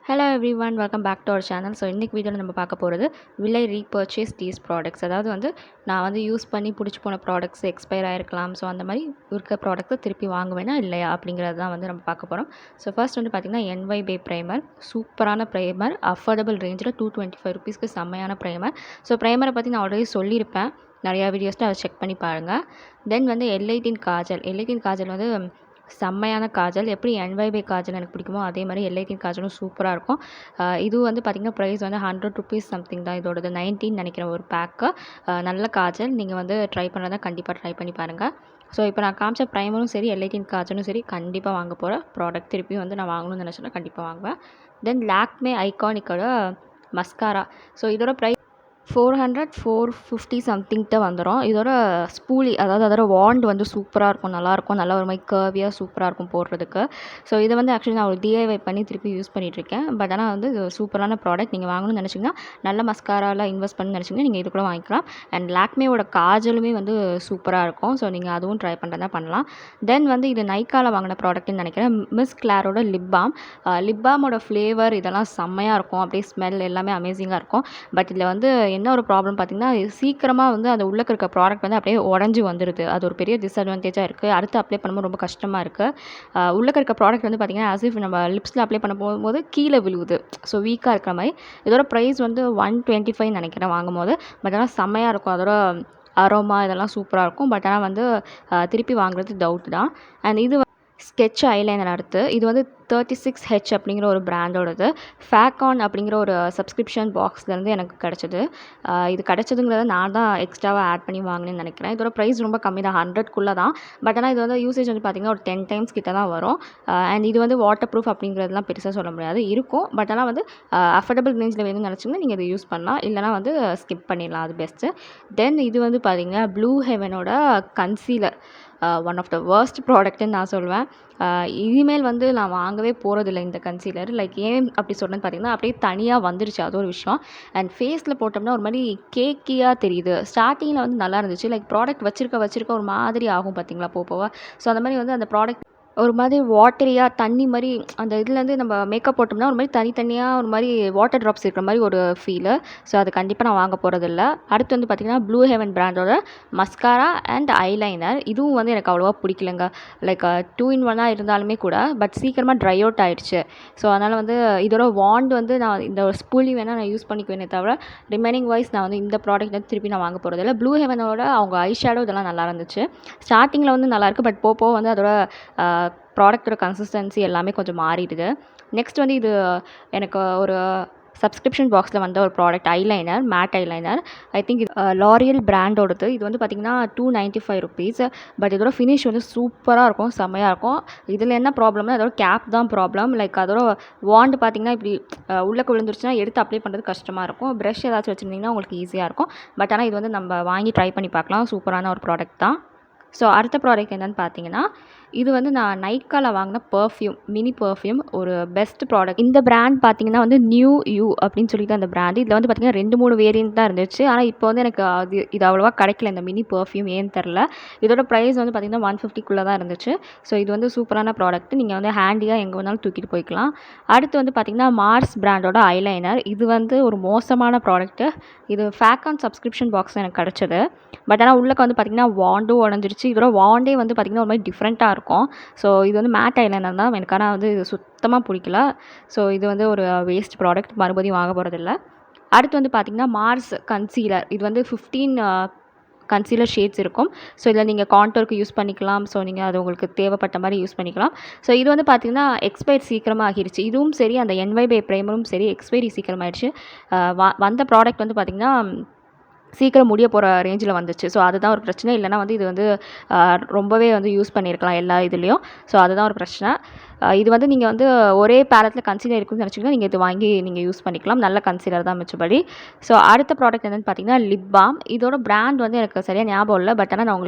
Hello everyone, welcome back to our channel. So இன்றைக்கி வீடியோவில் நம்ம பார்க்க போகிறது will I repurchase these products. அதாவது நான் யூஸ் பண்ணி பிடிச்சி போன ப்ராடக்ட்ஸ் எக்ஸ்பயர் ஆகிருக்கலாம். ஸோ அந்த மாதிரி இருக்க ப்ராடக்ட்ஸை திருப்பி வாங்குவேனா இல்லையா அப்படிங்கிறது தான் நம்ம பார்க்க போகிறோம். ஸோ ஃபர்ஸ்ட் பார்த்திங்கன்னா NYB ப்ரைமர், சூப்பரான ப்ரைமர், அஃபோர்டபுள் ரேஞ்சில் $225 செம்மையான ப்ரைமர். ஸோ ப்ரைமரை பற்றி நான் ஆல்ரெடி சொல்லியிருப்பேன் நிறையா வீடியோஸில் அதை செக் பண்ணி பாருங்கள். தென் L18 காஜல். L18 காஜல் செம்மையான காஜல். எப்படி NYB காஜல் எனக்கு பிடிக்குமோ அதே மாதிரி L18 காஜலும் சூப்பராக இருக்கும். இது பார்த்திங்கன்னா ப்ரைஸ் $100 சம்திங் தான். இதோடது 19 நினைக்கிறேன் ஒரு பேக்கு. நல்ல காஜல். நீங்கள் ட்ரை பண்ணுறதா கண்டிப்பாக ட்ரை பண்ணி பாருங்கள். ஸோ இப்போ நான் காமிச்ச ப்ரைமரும் சரி, L18 காஜலும் சரி, கண்டிப்பாக வாங்க போகிற ப்ராடக்ட். திருப்பி நான் வாங்கணும்னு நினச்சேன்னா கண்டிப்பாக வாங்குவேன். தென் லாக்மே ஐகானிக்கோட மஸ்காரா. ஸோ இதோட ப்ரைஸ் $400-450 சம்திங்கிட்ட வந்துடும். இதோட ஸ்பூலி, அதாவது அதோட வாண்ட் சூப்பராக இருக்கும், நல்லாயிருக்கும். நல்லா ஒரு மாதிரி கர்வியாக சூப்பராக இருக்கும் போடுறதுக்கு. ஸோ இதை ஆக்சுவலி நான் ஒரு DIY பண்ணி திருப்பி யூஸ் பண்ணிகிட்ருக்கேன். பட் ஆனால் இது சூப்பரான ப்ராடக்ட். நீங்கள் வாங்கணும்னு நினச்சிங்கன்னா, நல்ல மஸ்காராவில் இன்வெஸ்ட் பண்ணி நினச்சிங்கன்னா நீங்கள் இது கூட வாங்கிக்கலாம். அண்ட் லாக்மேவோட காஜலுமே சூப்பராக இருக்கும். ஸோ நீங்கள் அதுவும் ட்ரை பண்ணுறதா பண்ணலாம். தென் இது நைக்காவில் வாங்கின ப்ராடக்ட்னு நினைக்கிறேன். மிஸ் கிளாரோட லிப் பாம். லிப் பாமோட ஃப்ளேவர் இதெல்லாம் செம்மையாக இருக்கும். அப்படியே ஸ்மெல் எல்லாமே அமேசிங்காக இருக்கும். பட் இதில் என்ன ஒரு ப்ராப்ளம் பார்த்திங்கன்னா, சீக்கிரமாக அந்த உள்ளே இருக்க ப்ராடக்ட் அப்படியே உடஞ்சி வந்துடுது. அது ஒரு பெரிய டிஸ்அட்வான்டேஜாக இருக்குது. அடுத்து அப்ளை பண்ணும்போது ரொம்ப கஷ்டமாக இருக்குது. உள்ளே இருக்க ப்ராடக்ட் பார்த்திங்கன்னா ஆஸ் இஃப் நம்ம லிப்ஸில் அப்ளை பண்ண போகும்போது கீழே விழுவுது. ஸோ வீக்காக இருக்கிற மாதிரி. இதோட ப்ரைஸ் $125 நினைக்கிறேன் வாங்கும்போது. பட் ஆனால் செம்மையாக இருக்கும். அதோட அரோமா இதெல்லாம் சூப்பராக இருக்கும். பட் ஆனால் திருப்பி வாங்குறது டவுட் தான். அண்ட் இது ஸ்கெட்ச் ஐலைனர். அடுத்து இது 36H அப்படிங்கிற ஒரு பிராண்டோடது. ஃபேக்கான் அப்படிங்கிற ஒரு சப்ஸ்கிரிப்ஷன் பாக்ஸ்லேருந்து எனக்கு கிடச்சிது. இது கிடச்சதுங்கிறத நான் தான் எக்ஸ்ட்ராவாக ஆட் பண்ணி வாங்கினேன்னு நினைக்கிறேன். இதோட ப்ரைஸ் ரொம்ப கம்மி தான், 100க்குள்ளே தான். பட் ஆனால் இது யூசேஜ் பார்த்திங்கன்னா ஒரு 10 டைம்ஸ் கிட்ட தான் வரும். அண்ட் இது வாட்டர் ப்ரூஃப் அப்படிங்கிறதுலாம் பெருசாக சொல்ல முடியாது, இருக்கும். பட் ஆனால் அஃபோர்டபுள் ரேஞ்சில் வேணும்னு நினச்சிங்கன்னா நீங்கள் இதை யூஸ் பண்ணலாம். இல்லைனா ஸ்கிப் பண்ணிடலாம், அது பெஸ்ட்டு. தென் இது பார்த்திங்கன்னா ப்ளூ ஹெவனோட concealer. One of the worst ப்ராடக்ட்டுன்னு நான் சொல்வேன். இனிமேல் நான் வாங்கவே போகிறதில்ல இந்த கன்சீலர். ஏன் அப்படி சொல்கிறேன்னு பார்த்திங்கன்னா, அப்படியே தனியாக வந்துருச்சு, அது ஒரு விஷயம். அண்ட் ஃபேஸில் போட்டோம்னா ஒரு மாதிரி கேக்கியாக தெரியுது. ஸ்டார்டிங்கில் நல்லா இருந்துச்சு. ப்ராடக்ட் வச்சிருக்க ஒரு மாதிரி ஆகும் பார்த்திங்களா போக. ஸோ அந்த மாதிரி அந்த ப்ராடக்ட் ஒரு மாதிரி வாட்டரியாக தண்ணி மாதிரி அந்த இதுலேருந்து நம்ம மேக்கப் போட்டோம்னா ஒரு மாதிரி தனித்தனியாக ஒரு மாதிரி வாட்டர் ட்ராப்ஸ் இருக்கிற மாதிரி ஒரு ஃபீலு. ஸோ அது கண்டிப்பாக நான் வாங்க போகிறதில்ல. அடுத்து பார்த்திங்கன்னா ப்ளூ ஹெவன் பிராண்டோட மஸ்காரா அண்ட் ஐலைனர். இதுவும் எனக்கு அவ்வளோவா பிடிக்கலங்க. 2 in 1 இருந்தாலுமே கூட பட் சீக்கிரமாக ட்ரை அவுட் ஆகிடுச்சு. ஸோ அதனால் இதோட வாண்ட் நான் இந்த ஸ்பூலி வேணால் நான் யூஸ் பண்ணிக்குவேனே தவிர ரிமைனிங் வைஸ் நான் இந்த ப்ராடக்ட் திருப்பி நான் வாங்க போகிறதில்ல. ப்ளூ ஹெவனோட அவங்க ஐ ஷேடோ இதெல்லாம் நல்லா இருந்துச்சு. ஸ்டார்டிங்கில் நல்லாயிருக்கு. பட் போக அதோட ப்ராடக்டோட கன்சிஸ்டன்சி எல்லாமே கொஞ்சம் மாறிடுது. நெக்ஸ்ட் இது எனக்கு ஒரு சப்ஸ்கிரிப்ஷன் பாக்ஸில் வந்த ஒரு product eyeliner, matte eyeliner. I think இது லாரியல் பிராண்டோடது. இது பார்த்திங்கன்னா $295. பட் இதோட ஃபினிஷ் சூப்பராக இருக்கும், செம்மையாக இருக்கும். இதில் என்ன ப்ராப்ளம்னா அதோட கேப் தான் ப்ராப்ளம். அதோட வாண்ட் பார்த்திங்கன்னா இப்படி உள்ளே விழுந்துருச்சுன்னா எடுத்து அப்ளை பண்ணுறது கஷ்டமாக இருக்கும். ப்ரஷ் ஏதாச்சும் வச்சுருந்திங்கன்னா உங்களுக்கு ஈஸியாக இருக்கும். பட் ஆனால் இது நம்ம வாங்கி ட்ரை பண்ணி பார்க்கலாம். சூப்பரான ஒரு ப்ராடக்ட் தான். ஸோ அடுத்த ப்ராடக்ட் என்னென்னு பார்த்தீங்கன்னா, இது நான் நைக்காவில் வாங்கின பர்ஃப்யூம், மினி பர்ஃப்யூம். ஒரு பெஸ்ட் ப்ராடக்ட். இந்த பிராண்ட் பார்த்தீங்கன்னா நியூ யூ அப்படின்னு சொல்லிட்டு அந்த பிராண்டு. இதில் பார்த்தீங்கன்னா 2-3 வேரியன்ட் தான் இருந்துச்சு. ஆனால் இப்போ எனக்கு இது அவ்வளோவா கிடைக்கல இந்த மினி பர்ஃப்யூம், ஏன்னு தெரில. இதோட ப்ரைஸ் பார்த்தீங்கன்னா $150க்குள்ளே தான் இருந்துச்சு. ஸோ இது சூப்பரான ப்ராடக்ட். நீங்கள் ஹேண்டியாக எங்கே வேணாலும் தூக்கிட்டு போய்க்கலாம். அடுத்து பார்த்தீங்கன்னா மார்ஸ் பிராண்டோட ஐலைனர். இது ஒரு மோசமான ப்ராடக்ட்டு. இது ஃபேக்கான் சப்ஸ்கிரிப்ஷன் பாக்ஸ் எனக்கு கிடச்சது. பட் ஆனால் உள்ளே பார்த்தீங்கன்னா வாண்டும் உடஞ்சிருச்சு. இதோட வாண்டே பார்த்திங்கன்னா ஒரு மாதிரி டிஃப்ரெண்ட்டாக இருக்கும். ஸோ இது மேட் ஐலைனர் தான் எனக்கு. ஆனால் இது சுத்தமாக பிடிக்கல. ஸோ இது ஒரு வேஸ்ட் ப்ராடக்ட். மறுபடியும் வாங்க போகிறதில்ல. அடுத்து பார்த்திங்கன்னா மார்ஸ் கன்சீலர். இது 15 கன்சீலர் ஷேட்ஸ் இருக்கும். ஸோ இதில் நீங்கள் கான்டோருக்கு யூஸ் பண்ணிக்கலாம். ஸோ நீங்கள் அது உங்களுக்கு தேவைப்பட்ட மாதிரி யூஸ் பண்ணிக்கலாம். ஸோ இது பார்த்திங்கன்னா எக்ஸ்பைரி சீக்கிரமாக ஆகிடுச்சு. இதுவும் சரி, அந்த NYB ப்ரைமரும் சரி, எக்ஸ்பைரி சீக்கிரமாகிடுச்சு. வந்த ப்ராடக்ட் பார்த்திங்கன்னா சீக்கிரம் முடிய போகிற ரேஞ்சில் வந்துச்சு. ஸோ அதுதான் ஒரு பிரச்சனை. இல்லைனா இது ரொம்பவே யூஸ் பண்ணியிருக்கலாம் எல்லா இதுலேயும். ஸோ அதுதான் ஒரு பிரச்சனை. இது நீங்கள் ஒரே பேலத்தில் கன்சீலர் இருக்குன்னு நினச்சிங்கன்னா நீங்கள் இது வாங்கி நீங்கள் யூஸ் பண்ணிக்கலாம். நல்ல கன்சீலர் தான் மிச்சபடி. ஸோ அடுத்த ப்ராடக்ட் என்னென்னு பார்த்தீங்கன்னா லிப் பாம். இதோட பிராண்ட் எனக்கு சரியாக ஞாபகம் இல்லை. பட் ஆனால் நான்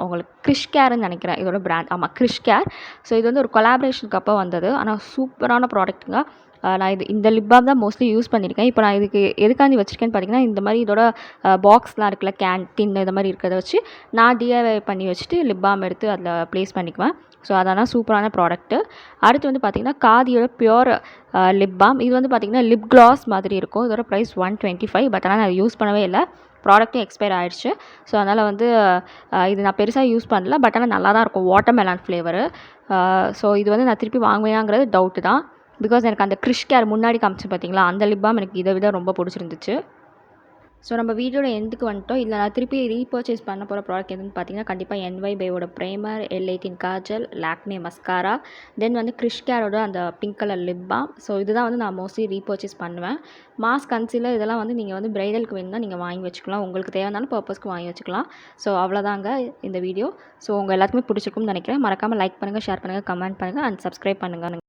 உங்களுக்கு கிறிஷ் கேர்ன்னு நினைக்கிறேன் இதோட பிராண்ட். ஆமாம், கிறிஷ் கேர். ஸோ இது ஒரு கொலாபரேஷனுக்கு அப்போ வந்தது. ஆனால் சூப்பரான ப்ராடக்ட்டுங்க. நான் இந்த லிப் பாம் தான் மோஸ்ட்லி யூஸ் பண்ணியிருக்கேன். இப்போ நான் இதுக்கு எதுக்காண்டி வச்சுருக்கேன்னு பார்த்தீங்கன்னா, இந்த மாதிரி இதோட பாக்ஸ்லாம் இருக்குல்ல, கேன்டீன் இந்த மாதிரி இருக்கிறத வச்சு நான் DIY பண்ணி வச்சுட்டு லிப் பாம் எடுத்து அதில் ப்ளேஸ் பண்ணிக்குவேன். ஸோ அதெல்லாம் சூப்பரான ப்ராடக்ட். ப்ராடக்ட்டு. அடுத்து வந்து பார்த்திங்கன்னா காதியோட பியூர் லிப் பாம். இது வந்து பார்த்திங்கன்னா லிப் கிளாஸ் மாதிரி இருக்கும். இதோட ப்ரைஸ் 125. பட் ஆனால் நான் அதை யூஸ் பண்ணவே இல்லை. ப்ராடக்ட்டும் எக்ஸ்பயர் ஆகிடுச்சு. ஸோ அதனால் வந்து இது நான் பெருசாக யூஸ் பண்ணல. பட் ஆனால் நல்லா தான் இருக்கும், வாட்டர் மெலான் ஃப்ளேவரு. ஸோ இது வந்து நான் திருப்பி வாங்குவேனாங்கிறது டவுட்டு தான். பிகாஸ் எனக்கு அந்த கிறிஷ் கேர் முன்னாடி காமிச்சு பார்த்தீங்களா, அந்த லிப் பாம் எனக்கு இதை விட ரொம்ப பிடிச்சிருந்துச்சு. ஸோ நம்ம வீடியோட எண்டுக்கு வந்துட்டோம். இதில் நான் திருப்பி ரீபர்ச்சேஸ் பண்ண போகிற ப்ராடக்ட் எதுன்னு பார்த்தீங்கன்னா கண்டிப்பாக என்ஒய் பையோட primer, L18 kajal, Lakme mascara, then வந்து கிறிஷ் கேரோட அந்த pink colour lip balm. So இதுதான் வந்து நான் மோஸ்ட்லி ரீபர்ச்சேஸ் பண்ணுவேன். மாஸ்க், கன்சீலர் இதெல்லாம் வந்து நீங்கள் வந்து பிரைடலுக்கு வேணும்னா நீங்கள் வாங்கி வச்சுக்கலாம். உங்களுக்கு தேவையான பர்பஸ்க்கு வாங்கி வச்சுக்கலாம். ஸோ அவ்வளோதாங்க இந்த வீடியோ. ஸோ உங்கள் எல்லாத்துக்குமே பிடிச்சிருக்கும்னு நினைக்கிறேன். மறக்காமல் லைக் பண்ணுங்கள், ஷேர் பண்ணுங்கள், கமெண்ட் பண்ணுங்கள் அண்ட் சப்ஸ்கிரைப் பண்ணுங்கள்.